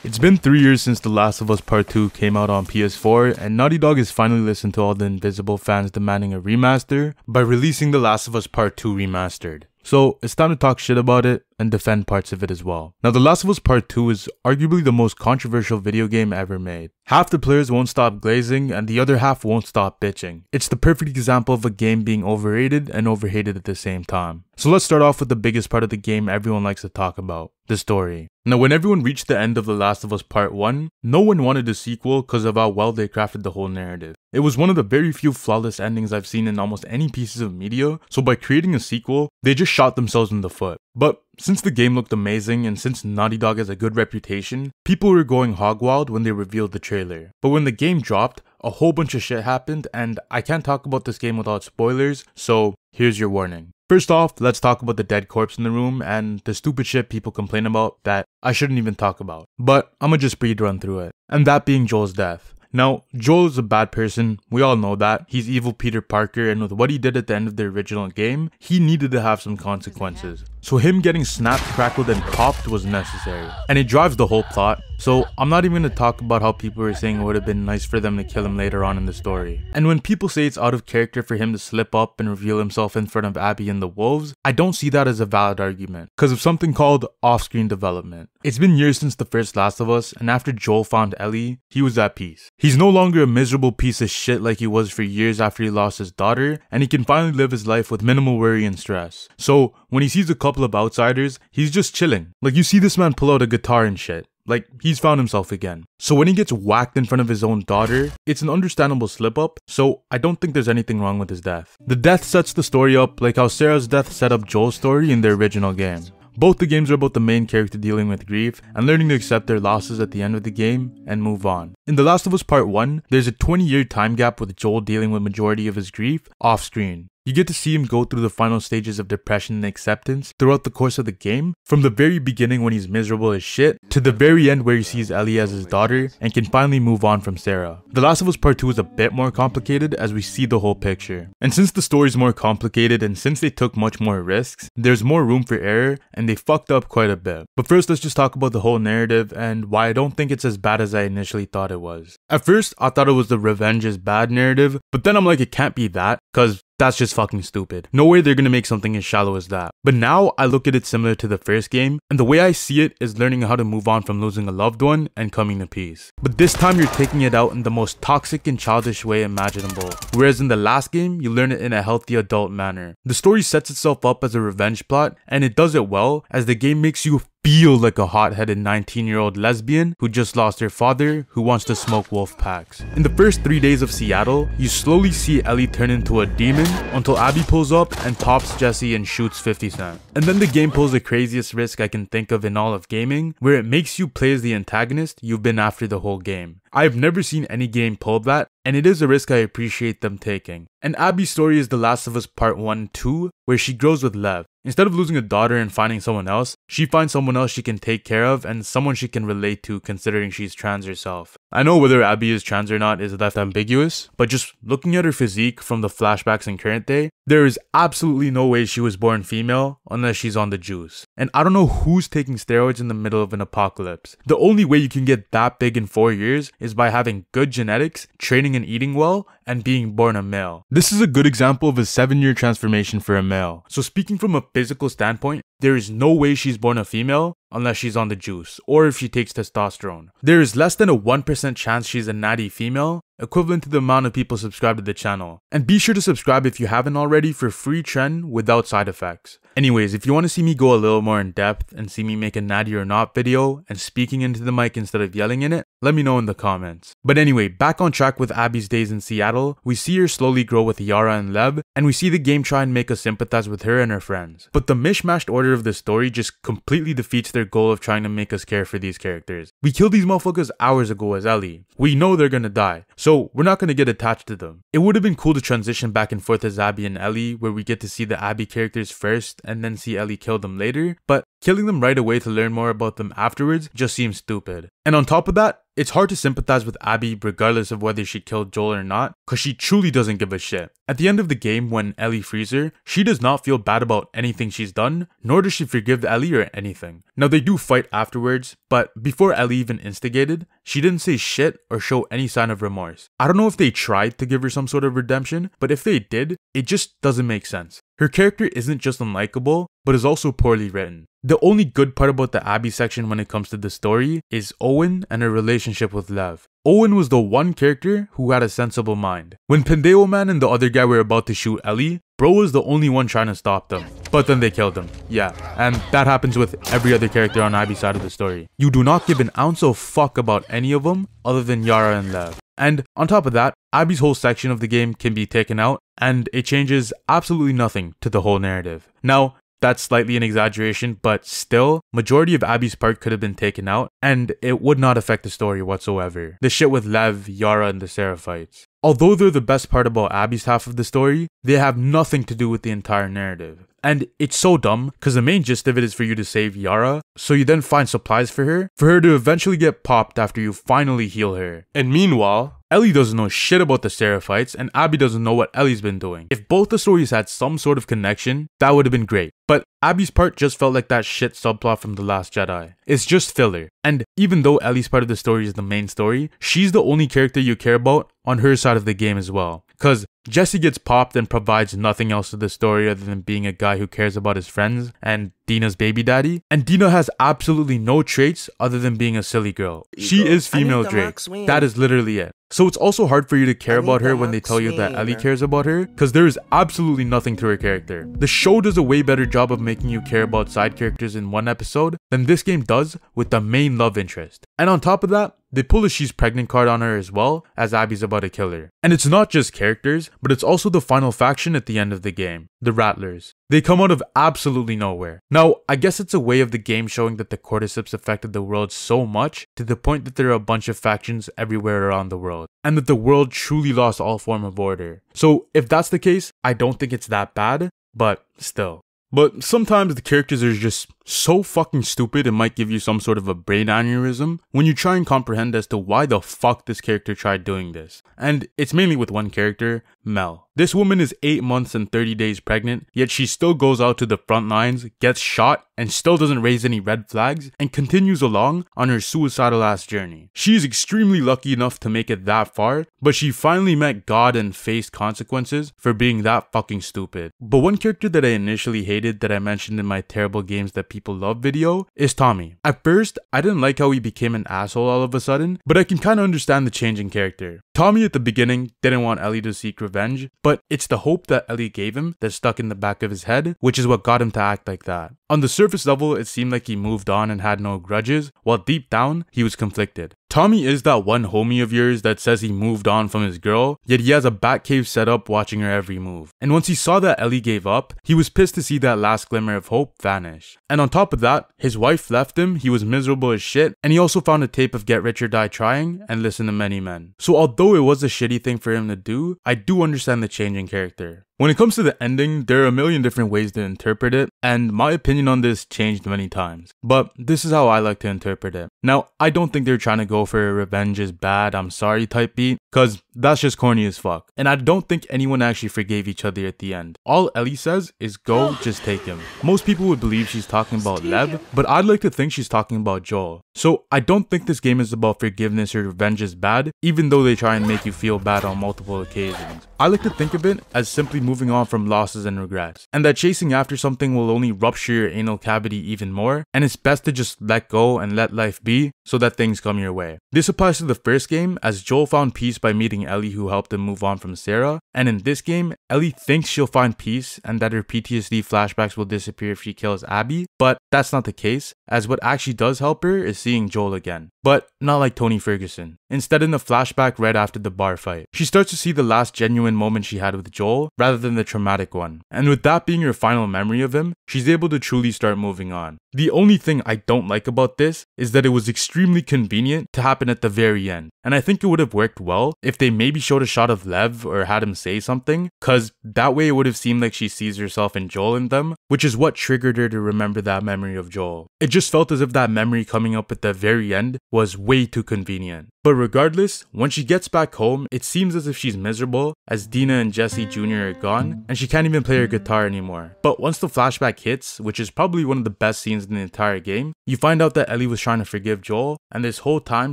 It's been 3 years since The Last of Us Part 2 came out on PS4, and Naughty Dog has finally listened to all the Invisible fans demanding a remaster by releasing The Last of Us Part 2 Remastered. So it's time to talk shit about it and defend parts of it as well. Now, The Last of Us Part 2 is arguably the most controversial video game ever made. Half the players won't stop glazing and the other half won't stop bitching. It's the perfect example of a game being overrated and overhated at the same time. So let's start off with the biggest part of the game everyone likes to talk about, the story. Now, when everyone reached the end of The Last of Us Part 1, no one wanted a sequel because of how well they crafted the whole narrative. It was one of the very few flawless endings I've seen in almost any pieces of media, so by creating a sequel, they just shot themselves in the foot. But since the game looked amazing and since Naughty Dog has a good reputation, people were going hog wild when they revealed the trailer. But when the game dropped, a whole bunch of shit happened, and I can't talk about this game without spoilers, so here's your warning. First off, let's talk about the dead corpse in the room and the stupid shit people complain about that I shouldn't even talk about. But I'ma just speed run through it. And that being Joel's death. Now, Joel is a bad person, we all know that. He's evil Peter Parker, and with what he did at the end of the original game, he needed to have some consequences. So him getting snapped, crackled, and popped was necessary. And it drives the whole plot, so I'm not even going to talk about how people were saying it would have been nice for them to kill him later on in the story. And when people say it's out of character for him to slip up and reveal himself in front of Abby and the wolves, I don't see that as a valid argument, because of something called off-screen development. It's been years since the first Last of Us, and after Joel found Ellie, he was at peace. He's no longer a miserable piece of shit like he was for years after he lost his daughter, and he can finally live his life with minimal worry and stress. So when he sees a couple of outsiders, he's just chilling. Like, you see this man pull out a guitar and shit. Like, he's found himself again. So when he gets whacked in front of his own daughter, it's an understandable slip up, so I don't think there's anything wrong with his death. The death sets the story up like how Sarah's death set up Joel's story in the original game. Both the games are about the main character dealing with grief and learning to accept their losses at the end of the game and move on. In The Last of Us Part 1, there's a 20-year time gap with Joel dealing with majority of his grief off screen. You get to see him go through the final stages of depression and acceptance throughout the course of the game, from the very beginning when he's miserable as shit, to the very end where he sees Ellie as his daughter and can finally move on from Sarah. The Last of Us Part 2 is a bit more complicated as we see the whole picture. And since the story is more complicated and since they took much more risks, there's more room for error and they fucked up quite a bit. But first, let's just talk about the whole narrative and why I don't think it's as bad as I initially thought it was. At first, I thought it was the revenge is bad narrative, but then I'm like, it can't be that, cause that's just fucking stupid. No way they're gonna make something as shallow as that. But now I look at it similar to the first game, and the way I see it is learning how to move on from losing a loved one and coming to peace. But this time you're taking it out in the most toxic and childish way imaginable, whereas in the last game, you learn it in a healthy adult manner. The story sets itself up as a revenge plot, and it does it well, as the game makes you feel like a hot-headed 19-year-old lesbian who just lost her father who wants to smoke wolf packs. In the first 3 days of Seattle, you slowly see Ellie turn into a demon until Abby pulls up and tops Jesse and shoots 50 Cent. And then the game pulls the craziest risk I can think of in all of gaming, where it makes you play as the antagonist you've been after the whole game. I've never seen any game pull that, and it is a risk I appreciate them taking. And Abby's story is The Last of Us Part 1-2, where she grows with Lev. Instead of losing a daughter and finding someone else, she finds someone else she can take care of and someone she can relate to considering she's trans herself. I know whether Abby is trans or not is left ambiguous, but just looking at her physique from the flashbacks in current day, there is absolutely no way she was born female unless she's on the juice. And I don't know who's taking steroids in the middle of an apocalypse. The only way you can get that big in 4 years is by having good genetics, training and eating well, and being born a male. This is a good example of a 7-year transformation for a male. So speaking from a physical standpoint, there is no way she's born a female unless she's on the juice, or if she takes testosterone. There is less than a 1% chance she's a natty female, equivalent to the amount of people subscribed to the channel. And be sure to subscribe if you haven't already for free trend without side effects. Anyways, if you want to see me go a little more in depth and see me make a natty or not video and speaking into the mic instead of yelling in it, let me know in the comments. But anyway, back on track with Abby's days in Seattle, we see her slowly grow with Yara and Lev, and we see the game try and make us sympathize with her and her friends. But the mishmashed order of the story just completely defeats their goal of trying to make us care for these characters. We killed these motherfuckers hours ago as Ellie. We know they're gonna die, so we're not gonna get attached to them. It would have been cool to transition back and forth as Abby and Ellie, where we get to see the Abby characters first and then see Ellie kill them later, but killing them right away to learn more about them afterwards just seems stupid. And on top of that, it's hard to sympathize with Abby regardless of whether she killed Joel or not, cause she truly doesn't give a shit. At the end of the game when Ellie frees her, she does not feel bad about anything she's done, nor does she forgive Ellie or anything. Now they do fight afterwards, but before Ellie even instigated, she didn't say shit or show any sign of remorse. I don't know if they tried to give her some sort of redemption, but if they did, it just doesn't make sense. Her character isn't just unlikable, but is also poorly written. The only good part about the Abby section when it comes to the story is Owen and her relationship with Lev. Owen was the one character who had a sensible mind. When Pendeo Man and the other guy were about to shoot Ellie, bro was the only one trying to stop them. But then they killed him. Yeah, and that happens with every other character on Abby's side of the story. You do not give an ounce of fuck about any of them other than Yara and Lev. And on top of that, Abby's whole section of the game can be taken out and it changes absolutely nothing to the whole narrative. Now, that's slightly an exaggeration, but still, majority of Abby's part could have been taken out and it would not affect the story whatsoever. The shit with Lev, Yara, and the Seraphites. Although they're the best part about Abby's half of the story, they have nothing to do with the entire narrative. And it's so dumb, because the main gist of it is for you to save Yara, so you then find supplies for her to eventually get popped after you finally heal her. And meanwhile, Ellie doesn't know shit about the Seraphites, and Abby doesn't know what Ellie's been doing. If both the stories had some sort of connection, that would have been great. But Abby's part just felt like that shit subplot from The Last Jedi. It's just filler. And even though Ellie's part of the story is the main story, she's the only character you care about on her side of the game as well. Cause Jesse gets popped and provides nothing else to the story other than being a guy who cares about his friends and Dina's baby daddy. And Dina has absolutely no traits other than being a silly girl. She is female Drake. That is literally it. So it's also hard for you to care about her when they tell you that Ellie cares about her, because there is absolutely nothing to her character. The show does a way better job of making you care about side characters in one episode than this game does with the main love interest. And on top of that, they pull a she's pregnant card on her as well, as Abby's about to kill her. And it's not just characters, but it's also the final faction at the end of the game, the Rattlers. They come out of absolutely nowhere. Now, I guess it's a way of the game showing that the cordyceps affected the world so much to the point that there are a bunch of factions everywhere around the world, and that the world truly lost all form of order. So if that's the case, I don't think it's that bad, but still. But sometimes the characters are just so fucking stupid it might give you some sort of a brain aneurysm when you try and comprehend as to why the fuck this character tried doing this. And it's mainly with one character, Mel. This woman is 8 months and 30 days pregnant, yet she still goes out to the front lines, gets shot, and still doesn't raise any red flags, and continues along on her suicidal ass journey. She is extremely lucky enough to make it that far, but she finally met God and faced consequences for being that fucking stupid. But one character that I initially hated that I mentioned in my terrible games that people love video is Tommy. At first, I didn't like how he became an asshole all of a sudden, but I can kind of understand the change in character. Tommy at the beginning didn't want Ellie to seek revenge, but it's the hope that Ellie gave him that stuck in the back of his head, which is what got him to act like that. On the surface level, it seemed like he moved on and had no grudges, while deep down, he was conflicted. Tommy is that one homie of yours that says he moved on from his girl, yet he has a bat cave set up watching her every move. And once he saw that Ellie gave up, he was pissed to see that last glimmer of hope vanish. And on top of that, his wife left him, he was miserable as shit, and he also found a tape of Get Rich or Die Trying and Listen to Many Men. So although it was a shitty thing for him to do, I do understand the change in character. When it comes to the ending, there are a million different ways to interpret it, and my opinion on this changed many times. But this is how I like to interpret it. Now, I don't think they're trying to go for a revenge is bad, I'm sorry type beat, cause that's just corny as fuck. And I don't think anyone actually forgave each other at the end. All Ellie says is go, just take him. Most people would believe she's talking about Lev, but I'd like to think she's talking about Joel. So I don't think this game is about forgiveness or revenge is bad, even though they try and make you feel bad on multiple occasions. I like to think of it as simply moving on from losses and regrets, and that chasing after something will only rupture your anal cavity even more, and it's best to just let go and let life be so that things come your way. This applies to the first game, as Joel found peace by meeting Ellie who helped him move on from Sarah, and in this game, Ellie thinks she'll find peace and that her PTSD flashbacks will disappear if she kills Abby, but that's not the case, as what actually does help her is seeing Joel again. But not like Tony Ferguson. Instead, in the flashback right after the bar fight, she starts to see the last genuine moment she had with Joel rather than the traumatic one. And with that being her final memory of him, she's able to truly start moving on. The only thing I don't like about this is that it was extremely convenient to happen at the very end. And I think it would have worked well if they maybe showed a shot of Lev or had him say something, cause that way it would have seemed like she sees herself and Joel in them, which is what triggered her to remember that memory of Joel. It just felt as if that memory coming up at the very end was way too convenient. But regardless, when she gets back home, it seems as if she's miserable as Dina and Jesse Jr. are gone and she can't even play her guitar anymore. But once the flashback hits, which is probably one of the best scenes in the entire game, you find out that Ellie was trying to forgive Joel, and this whole time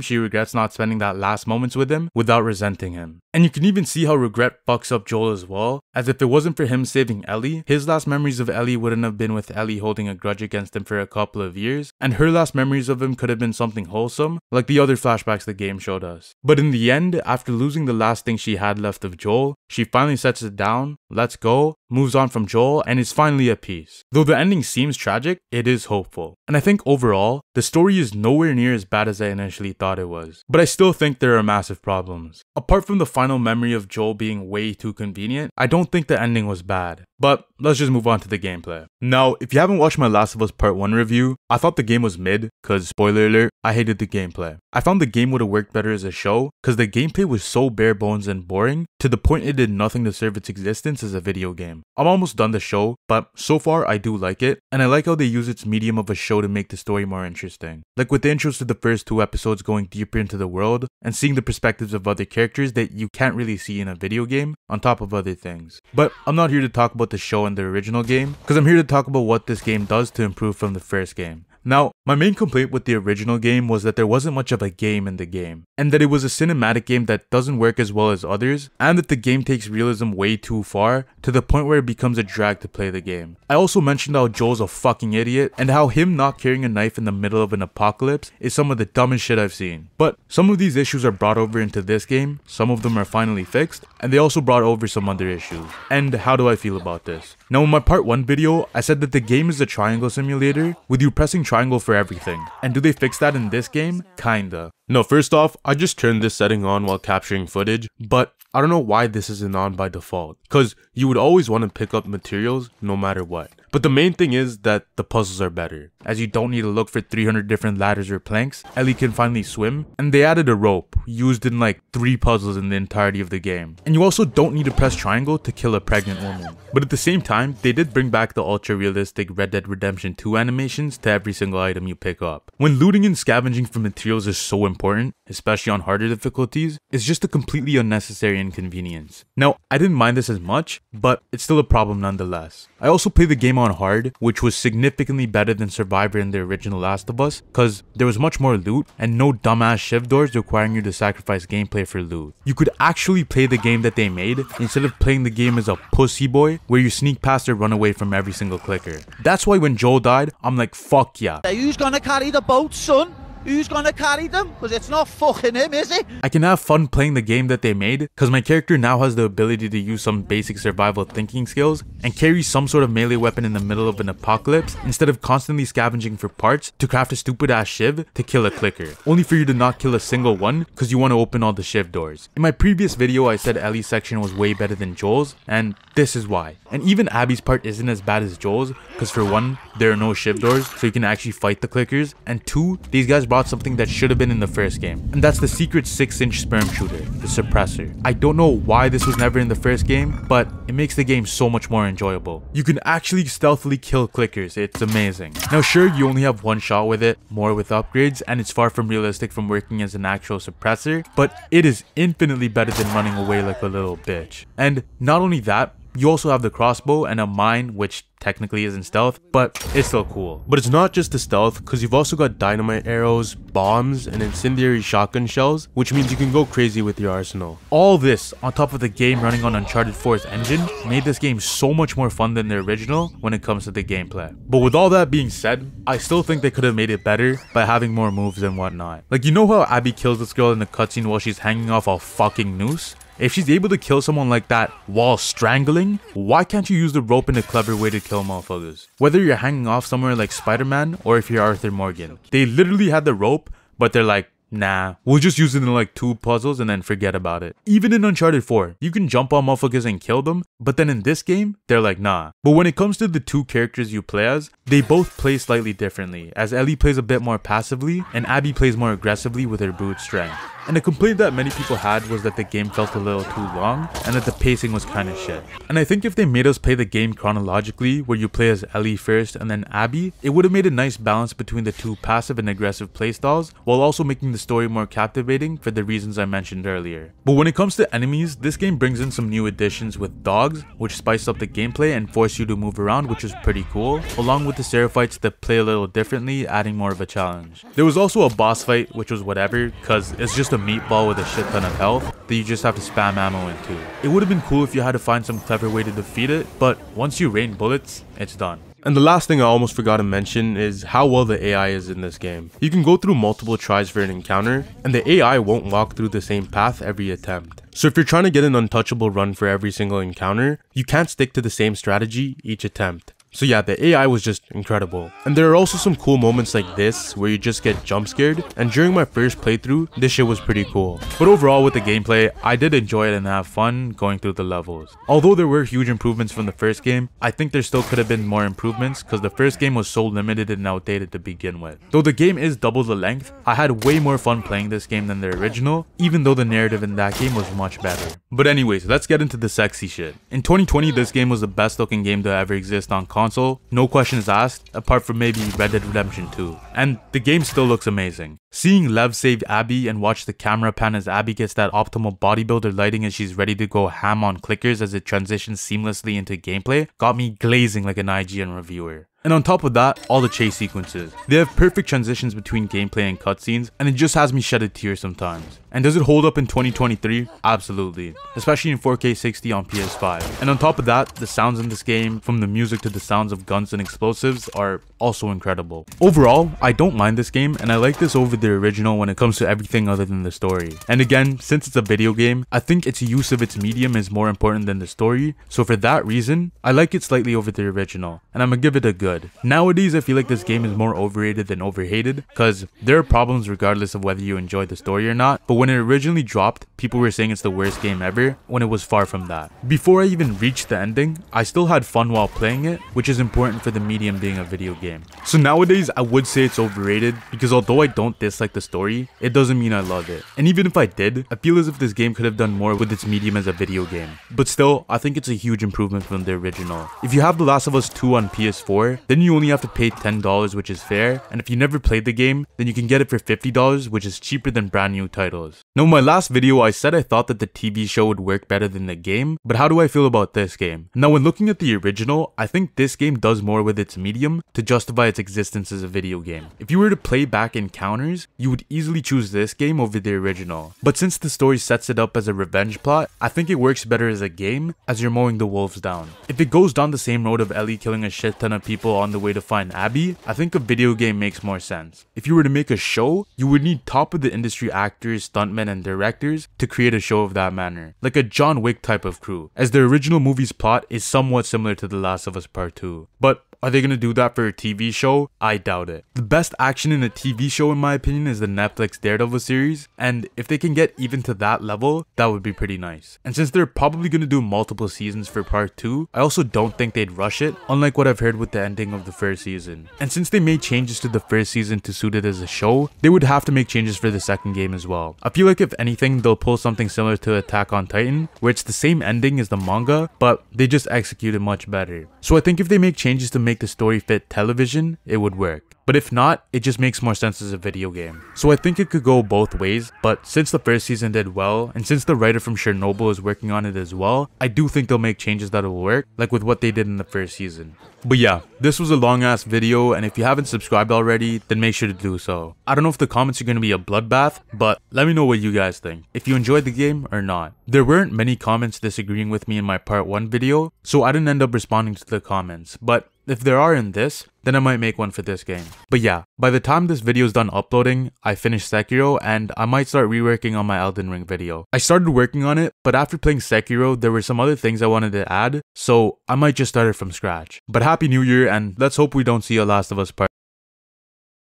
she regrets not spending that last moments with him without resenting him. And you can even see how regret fucks up Joel as well, as if it wasn't for him saving Ellie, his last memories of Ellie wouldn't have been with Ellie holding a grudge against him for a couple of years, and her last memories of him could have been something wholesome, like the other flashbacks the game showed us. But in the end, after losing the last thing she had left of Joel, she finally sets it down, lets go, moves on from Joel, and is finally at peace. Though the ending seems tragic, it is hopeful. And I think overall, the story is nowhere near as bad as I initially thought it was. But I still think there are massive problems. Apart from the final memory of Joel being way too convenient, I don't think the ending was bad. But let's just move on to the gameplay. Now, if you haven't watched my Last of Us Part 1 review, I thought the game was mid, cause spoiler alert, I hated the gameplay. I found the game would have worked better as a show, cause the gameplay was so bare bones and boring, to the point it did nothing to serve its existence as a video game. I'm almost done the show, but so far I do like it, and I like how they use its medium of a show to make the story more interesting. Like with the intros to the first 2 episodes going deeper into the world, and seeing the perspectives of other characters that you can't really see in a video game, on top of other things. But I'm not here to talk about the show and the original game, because I'm here to talk about what this game does to improve from the first game. Now, my main complaint with the original game was that there wasn't much of a game in the game, and that it was a cinematic game that doesn't work as well as others, and that the game takes realism way too far, to the point where it becomes a drag to play the game. I also mentioned how Joel's a fucking idiot, and how him not carrying a knife in the middle of an apocalypse is some of the dumbest shit I've seen. But some of these issues are brought over into this game, some of them are finally fixed, and they also brought over some other issues. And how do I feel about this? Now in my part 1 video, I said that the game is a triangle simulator, with you pressing triangle for everything. And do they fix that in this game? Kinda. No, first off, I just turned this setting on while capturing footage, but I don't know why this isn't on by default, cause you would always want to pick up materials no matter what. But the main thing is that the puzzles are better, as you don't need to look for 300 different ladders or planks, Ellie can finally swim, and they added a rope, used in like 3 puzzles in the entirety of the game. And you also don't need to press triangle to kill a pregnant woman. But at the same time, they did bring back the ultra realistic Red Dead Redemption 2 animations to every single item you pick up. When looting and scavenging for materials is so important, especially on harder difficulties, it's just a completely unnecessary inconvenience. Now, I didn't mind this as much, but it's still a problem nonetheless. I also played the game on hard, which was significantly better than Survivor in the original Last of Us, cause there was much more loot and no dumbass shiv doors requiring you to sacrifice gameplay for loot. You could actually play the game that they made instead of playing the game as a pussy boy where you sneak past or run away from every single clicker. That's why when Joel died, I'm like, fuck yeah. Who's gonna carry the boat, son? Who's gonna carry them? Because it's not fucking him, is it? I can have fun playing the game that they made, because my character now has the ability to use some basic survival thinking skills and carry some sort of melee weapon in the middle of an apocalypse instead of constantly scavenging for parts to craft a stupid ass shiv to kill a clicker, only for you to not kill a single one because you want to open all the shiv doors. In my previous video I said Ellie's section was way better than Joel's, and this is why. And even Abby's part isn't as bad as Joel's, because for one, there are no shiv doors so you can actually fight the clickers, and 2, these guys brought something that should have been in the first game, and that's the secret 6-inch sperm shooter, the suppressor. I don't know why this was never in the first game, but it makes the game so much more enjoyable. You can actually stealthily kill clickers, it's amazing. Now sure, you only have one shot with it, more with upgrades, and it's far from realistic from working as an actual suppressor, but it is infinitely better than running away like a little bitch. And not only that, you also have the crossbow and a mine, which technically isn't stealth, but it's still cool. But it's not just the stealth, because you've also got dynamite arrows, bombs, and incendiary shotgun shells, which means you can go crazy with your arsenal. All this, on top of the game running on Uncharted 4's engine, made this game so much more fun than the original when it comes to the gameplay. But with all that being said, I still think they could have made it better by having more moves and whatnot. Like, you know how Abby kills this girl in the cutscene while she's hanging off a fucking noose? If she's able to kill someone like that while strangling, why can't you use the rope in a clever way to kill motherfuckers? Whether you're hanging off somewhere like Spider-Man or if you're Arthur Morgan. They literally had the rope, but they're like, nah, we'll just use it in like 2 puzzles and then forget about it. Even in Uncharted 4, you can jump on motherfuckers and kill them, but then in this game, they're like, nah. But when it comes to the 2 characters you play as, they both play slightly differently, as Ellie plays a bit more passively, and Abby plays more aggressively with her brute strength. And a complaint that many people had was that the game felt a little too long, and that the pacing was kinda shit. And I think if they made us play the game chronologically, where you play as Ellie first and then Abby, it would have made a nice balance between the 2 passive and aggressive playstyles, while also making the story more captivating for the reasons I mentioned earlier. But when it comes to enemies, this game brings in some new additions with dogs, which spice up the gameplay and force you to move around, which is pretty cool, along with the Seraphites that play a little differently, adding more of a challenge. There was also a boss fight, which was whatever, cause it's just a meatball with a shit ton of health that you just have to spam ammo into. It would have been cool if you had to find some clever way to defeat it, but once you rain bullets, it's done. And the last thing I almost forgot to mention is how well the AI is in this game. You can go through multiple tries for an encounter, and the AI won't walk through the same path every attempt. So if you're trying to get an untouchable run for every single encounter, you can't stick to the same strategy each attempt. So yeah, the AI was just incredible. And there are also some cool moments like this where you just get jump scared, and during my first playthrough, this shit was pretty cool. But overall with the gameplay, I did enjoy it and have fun going through the levels. Although there were huge improvements from the first game, I think there still could have been more improvements because the first game was so limited and outdated to begin with. Though the game is double the length, I had way more fun playing this game than the original, even though the narrative in that game was much better. But anyways, let's get into the sexy shit. In 2020, this game was the best looking game to ever exist on console, no questions asked, apart from maybe Red Dead Redemption 2. And the game still looks amazing. Seeing Lev save Abby and watch the camera pan as Abby gets that optimal bodybuilder lighting as she's ready to go ham on clickers as it transitions seamlessly into gameplay got me glazing like an IGN reviewer. And on top of that, all the chase sequences. They have perfect transitions between gameplay and cutscenes, and it just has me shed a tear sometimes. And does it hold up in 2023? Absolutely. Especially in 4K 60 on PS5. And on top of that, the sounds in this game, from the music to the sounds of guns and explosives, are also incredible. Overall, I don't mind this game, and I like this over the original when it comes to everything other than the story. And again, since it's a video game, I think its use of its medium is more important than the story, so for that reason, I like it slightly over the original, and I'm gonna give it a good. Nowadays, I feel like this game is more overrated than overhated, because there are problems regardless of whether you enjoy the story or not, but when it originally dropped, people were saying it's the worst game ever, when it was far from that. Before I even reached the ending, I still had fun while playing it, which is important for the medium being a video game. So nowadays, I would say it's overrated, because although I don't dislike the story, it doesn't mean I love it. And even if I did, I feel as if this game could have done more with its medium as a video game. But still, I think it's a huge improvement from the original. If you have The Last of Us 2 on PS4, then you only have to pay $10, which is fair, and if you never played the game, then you can get it for $50, which is cheaper than brand new titles. Now in my last video, I said I thought that the TV show would work better than the game, but how do I feel about this game? Now when looking at the original, I think this game does more with its medium to justify its existence as a video game. If you were to play back encounters, you would easily choose this game over the original. But since the story sets it up as a revenge plot, I think it works better as a game, as you're mowing the wolves down. If it goes down the same road of Ellie killing a shit ton of people on the way to find Abby, I think a video game makes more sense. If you were to make a show, you would need top of the industry actors, stuntmen, and directors to create a show of that manner, like a John Wick type of crew, as the original movie's plot is somewhat similar to The Last of Us Part 2. But are they gonna do that for a TV show? I doubt it. The best action in a TV show in my opinion is the Netflix Daredevil series, and if they can get even to that level, that would be pretty nice. And since they're probably gonna do multiple seasons for part 2, I also don't think they'd rush it, unlike what I've heard with the ending of the first season. And since they made changes to the first season to suit it as a show, they would have to make changes for the second game as well. I feel like if anything, they'll pull something similar to Attack on Titan, where it's the same ending as the manga, but they just execute it much better. So I think if they make changes to make the story fit television, it would work. But if not, it just makes more sense as a video game. So I think it could go both ways, but since the first season did well, and since the writer from Chernobyl is working on it as well, I do think they'll make changes that will work, like with what they did in the first season. But yeah, this was a long ass video, and if you haven't subscribed already, then make sure to do so. I don't know if the comments are going to be a bloodbath, but let me know what you guys think, if you enjoyed the game or not. There weren't many comments disagreeing with me in my part 1 video, so I didn't end up responding to the comments, but if there are in this, then I might make one for this game. But yeah, by the time this video is done uploading, I finished Sekiro, and I might start reworking on my Elden Ring video. I started working on it, but after playing Sekiro, there were some other things I wanted to add, so I might just start it from scratch. But happy new year, and let's hope we don't see a Last of Us part